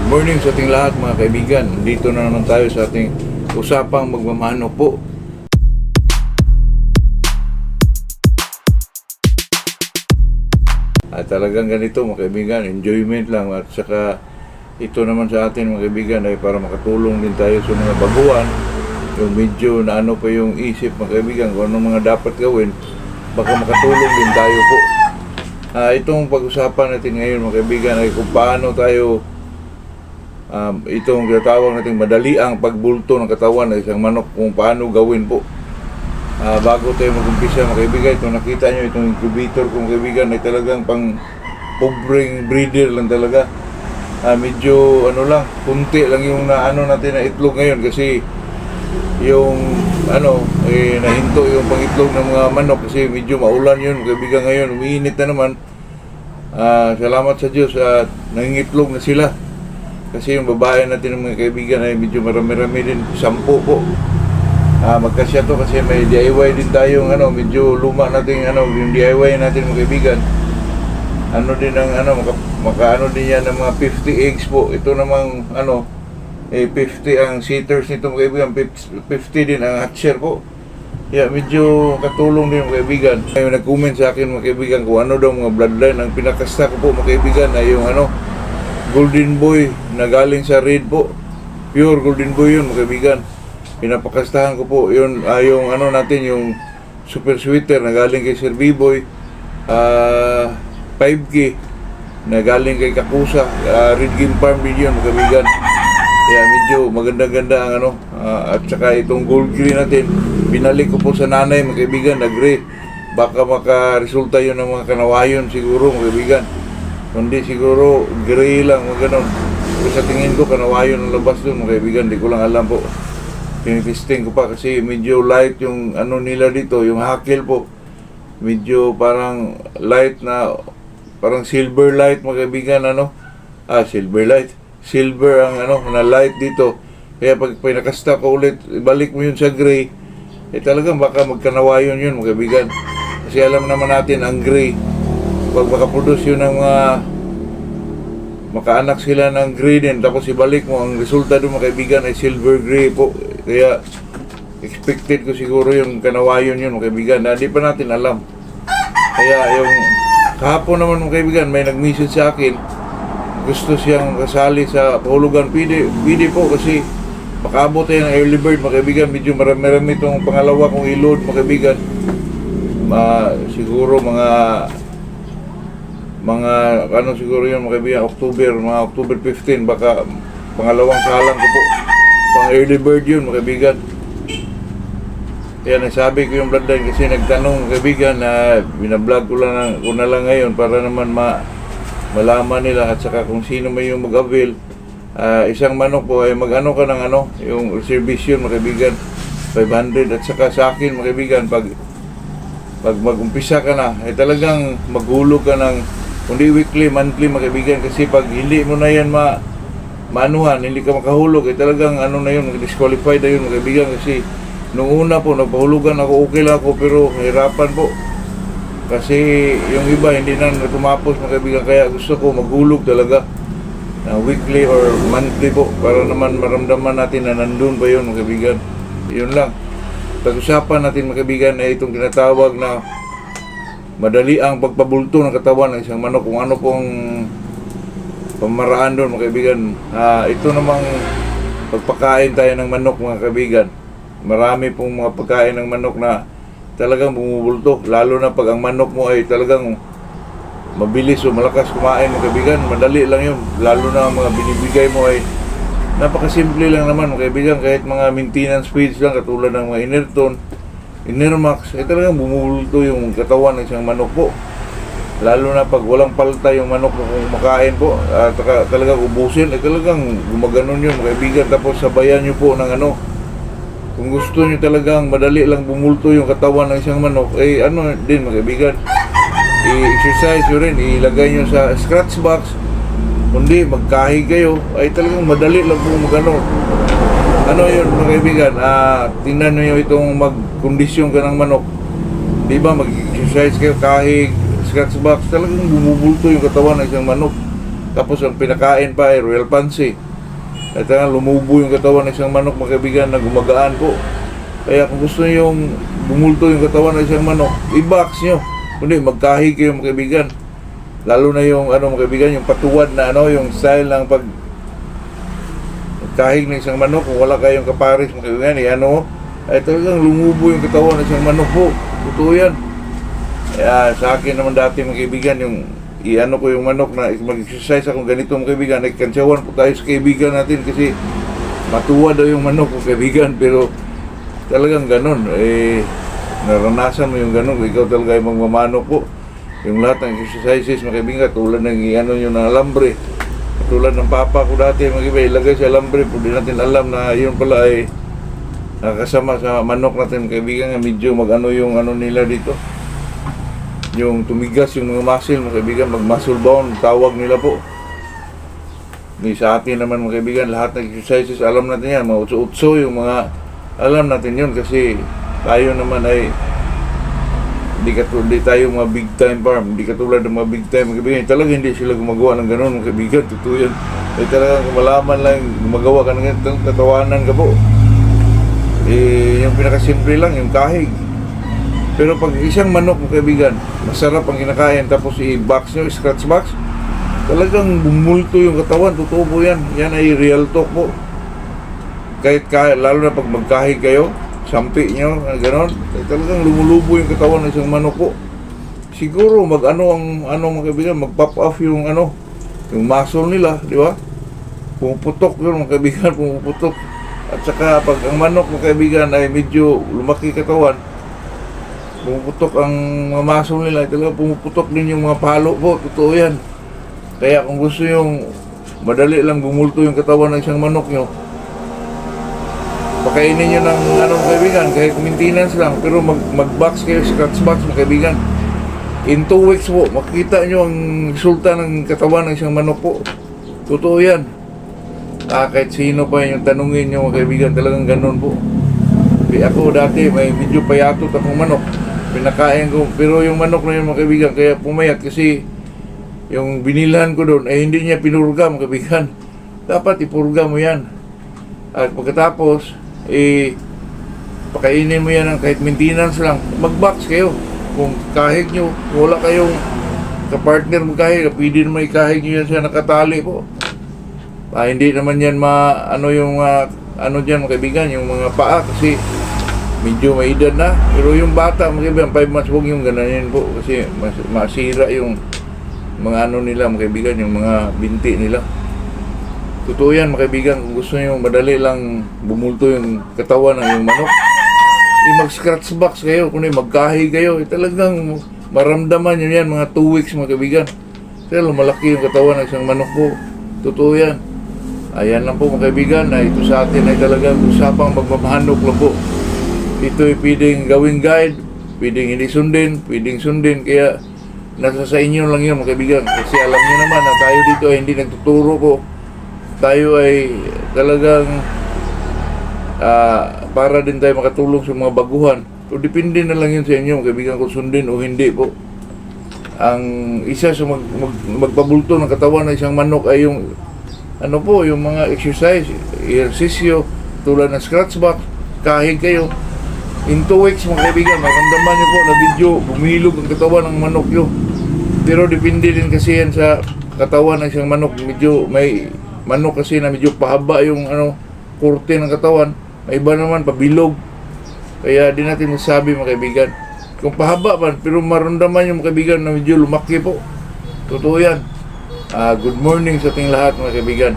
Morning sa ating lahat mga kaibigan. Dito na naman tayo sa ating usapang magmamano po. At talagang ganito mga kaibigan, enjoyment lang. At saka ito naman sa atin mga kaibigan ay para makatulong din tayo sa mga baguhan. Yung medyo na ano pa yung isip mga kaibigan kung anong mga dapat gawin, baka makatulong din tayo po. Itong pag-usapan natin ngayon mga kaibigan ay kung paano tayo itong tinatawag natin madali ang pagbulto ng katawan ng isang manok, kung paano gawin po. Bago tayo mag-umpisa mga kaibigan, itong nakita nyo itong incubator kong kaibigan ay talagang pang pobreng breeder lang talaga. Medyo ano lang, kunti lang yung naano natin na itlog ngayon kasi yung nahinto yung pangitlog ng mga manok kasi medyo maulan yun kaibigan. Ngayon umiinit na naman. Salamat sa Diyos at nangingitlog na sila. Kasi yung babae natin ng mga kaibigan ay medyo marami-rami din, 10 po. Magkasya to kasi may DIY din tayong medyo luma natin yung DIY natin mga kaibigan. Din ang maka din yan ng mga 50 eggs po. Ito namang 50 ang sitters nito mga kaibigan, 50 din ang hatcher po. Yeah, medyo katulong din mga kaibigan. May nag-comment sa akin mga kaibigan kung ano daw mga bloodline. Ang pinakasta ko po mga kaibigan ay yung Golden Boy na galing sa Red po. Pure Golden Boy yun mga kaibigan. Pinapakastahan ko po yun, yung natin yung Super Sweeter na galing kay Sir B-Boy, 5K na galing kay Kakusa, Red Game Farm din yun mga kaibigan. Kaya medyo maganda-ganda ang at saka itong Gold Green natin binalik ko po sa nanay mga kaibigan na gray. Baka makaresulta yun ng mga kanawayon siguro mga kaibigan. Kundi siguro gray lang mga ganon. Pero sa tingin ko kanawayon ang labas doon mga kaibigan, di ko lang alam po. Tinitesting ko pa kasi medyo light yung nila dito, yung hakil po. Medyo parang light na, parang silver light mga kaibigan silver light. Silver ang na light dito. Kaya pag pinakasta ko ulit, ibalik mo yun sa gray, talagang baka magkanawayon yun mga kaibigan. Kasi alam naman natin ang gray, pag makaproduce yun ng mga makaanak sila ng gray din, tapos ibalik mo, ang resulta doon mga kaibigan ay silver gray po. Kaya expected ko siguro yung kanawayon yun mga kaibigan na di pa natin alam. Kaya yung kahapon naman mga kaibigan, may nag-message sa akin, gusto siyang kasali sa pahulugan. Pwede po kasi makaabot tayo ng early bird mga kaibigan. Medyo marami itong pangalawa kong i-load mga kaibigan. Siguro mga siguro yun mga kaibigan, mga October 15, baka pangalawang salang ko po. Pang early bird yun mga kaibigan. Kaya nasabi ko yung bloodline kasi nagtanong mga kaibigan na binablog ko na lang ngayon para naman malaman nila at saka kung sino may yung mag-avail. Isang manok po ay ka ng yung reservation mga kaibigan, 500. At saka sa akin mga kaibigan, pag mag-umpisa ka na ay talagang maghulog ka ng kundi weekly, monthly mga kaibigan. Kasi pag hindi mo na yan maanuhan, hindi ka makahulog, talagang na yun, disqualified na yun mga kaibigan. Kasi nung una po, nagpahulugan ako, okay lang ako, pero hirapan po. Kasi yung iba hindi na tumapos mga kaibigan. Kaya gusto ko maghulog talaga na weekly or monthly po, para naman maramdaman natin na nandun pa yun mga kaibigan. Yun lang. Pag-usapan natin mga kaibigan ay itong tinatawag na madali ang pagpabulto ng katawan ng isang manok, kung ano pong pamaraan doon mga kaibigan. Ito namang pagpakain tayo ng manok mga kaibigan. Marami pong mga pagkain ng manok na talagang bumubulto, lalo na pag ang manok mo ay talagang mabilis o malakas kumain mga kaibigan. Madali lang yun, lalo na ang mga binibigay mo ay napakasimple lang naman mga kaibigan. Kahit mga maintenance feeds lang katulad ng mga Inerton, Inermax, talagang bumubulto yung katawan ng isang manok po. Lalo na pag walang palta yung manok mo kung makain po, talagang ubusin, talagang gumaganon yun mga kaibigan. Tapos sabayan nyo po ng kung gusto nyo talagang madali lang bumulto yung katawan ng isang manok, din mga kaibigan, i-exercise nyo rin, ilagay nyo sa scratch box. Kundi magkahig kayo, ay talagang madali lang po magano. Yun mga kaibigan, tingnan nyo itong magkondisyon ka ng manok. Diba mag-exercise kayo, kahig, scratch box, talagang bumubulto yung katawan ng isang manok. Tapos ang pinakain pa ay Royal Pansy. At lumubo yung katawan ng isang manok, mga kaibigan, na gumagaan po. Kaya kung gusto nyo yung bumulto yung katawan ng isang manok, i-box nyo. Kundi magkahig kayo, mga kaibigan. Lalo na yung mga kaibigan, yung patuwad na yung style ng kahig ng isang manok. Kung wala kayong kaparis, mga kaibigan, ay talagang lumubo yung katawan ng isang manok po. Totoo yan. Kaya sa akin naman dati, mga kaibigan, yung ko yung manok na mag-exercise akong ganito, mga kaibigan, ay kansyawan po tayo sa kaibigan natin kasi matuwa daw yung manok, mga kaibigan. Pero talagang ganun, naranasan mo yung ganun, ikaw talaga ay magmamanok po. Yung lahat ng exercises, mga kaibigan, tulad ng yung alambre, tulad ng papa ko dati, mga kaibigan, ilagay sa alambre, hindi natin alam na yun pala ay nakasama sa manok natin, mga kaibigan, medyo yung nila dito, yung tumigas yung mga muscle, mga kaibigan, mag-muscle bound, tawag nila po. Sa atin naman, mga kaibigan, lahat ng exercises, alam natin yan, mga utso-utso, yung mga, alam natin yun, kasi tayo naman ay, hindi tayo mga big time farm, hindi katulad ng mga big time, mga kaibigan, talaga hindi sila gumagawa ng gano'n, mga kaibigan, totoo yan. Ay talagang malaman lang, gumagawa ka ng ganitong katawanan ka po. Yung pinakasimple lang, yung kahig. Pero pag isang manok, mga kaibigan, masarap ang kinakain, tapos i-box nyo, scratch box, talagang bumulto yung katawan, totoo po yan. Yan ay real talk po. Lalo na pag magkahig kayo, sampi nyo, gano'n, talagang lumulubo yung katawan ng isang manok po. Siguro mga kaibigan, mag-pop off yung yung muscle nila, di ba? Pumuputok yun, mga kaibigan, pumuputok. At saka pag ang manok, mga kaibigan, ay medyo lumaki katawan, pumuputok ang mga muscle nila, talaga pumuputok din yung mga palo po, totoo yan. Kaya kung gusto yung madali lang bumulto yung katawan ng isang manok nyo, pakainin nyo ng kaibigan, kahit maintenance lang, pero mag-box kayo, scratch box, mga kaibigan. In 2 weeks po, makikita nyo ang resulta ng katawan ng isang manok po. Totoo yan. Kahit sino pa yung tanungin nyo, mga kaibigan, talagang ganun po. Ako dati, may medyo payatot akong manok. Pinakain ko, pero yung manok na yun, mga kaibigan, kaya pumayat kasi yung binilhan ko doon, ay hindi niya pinurga, mga kaibigan. Dapat ipurga mo yan. At pagkatapos, pakainin mo yan ng kahit maintenance lang. Mag-box kayo. Kung kahig nyo, wala kayong kapartner mo kahig, pwede naman ikahig nyo yan siya nakatali po. Hindi naman yan dyan, mga kaibigan, yung mga paa, kasi medyo may edad na. Pero yung bata, mga kaibigan, 5 months, huwag yung gananin po, kasi masira yung mga nila, mga kaibigan, yung mga binti nila. Totoo yan, mga kaibigan, kung gusto nyo madali lang bumulto yung katawan ng yung manok, mag-scratch box kayo, kung magkahig kayo, talagang maramdaman nyo yan, mga 2 weeks, mga kaibigan. Kaya lumalaki yung katawan ng isang manok po. Totoo yan. Ayan lang po, mga kaibigan, na ito sa atin ay talagang usapang magmamahanok lang po. Ito ay pwedeng gawing guide, pwedeng hindi sundin, pwedeng sundin, kaya nasa sa inyo lang yun, mga kaibigan. Kasi alam nyo naman na tayo dito ay hindi nagtuturo po. Tayo ay talagang para din tayo makatulong sa mga baguhan. So depende na lang yun sa inyo, mga kaibigan, kung sundin o hindi po. Ang isa sa magpabulto ng katawan ng isang manok ay yung yung mga exercise, ehersisyo, tulad ng scratch box, kahig kayo. In 2 weeks, mga kaibigan, maramdaman nyo po na video, bumilog ang katawan ng manok nyo. Pero depende din kasi yan sa katawan ng isang manok. Medyo may manok kasi na medyo pahaba yung kurte ng katawan. May iba naman pabilog. Kaya di natin masabi, mga kaibigan. Kung pahaba man, pero maramdaman yung mga kaibigan na medyo lumaki po. Totoo yan. Good morning sa ating lahat, mga kaibigan.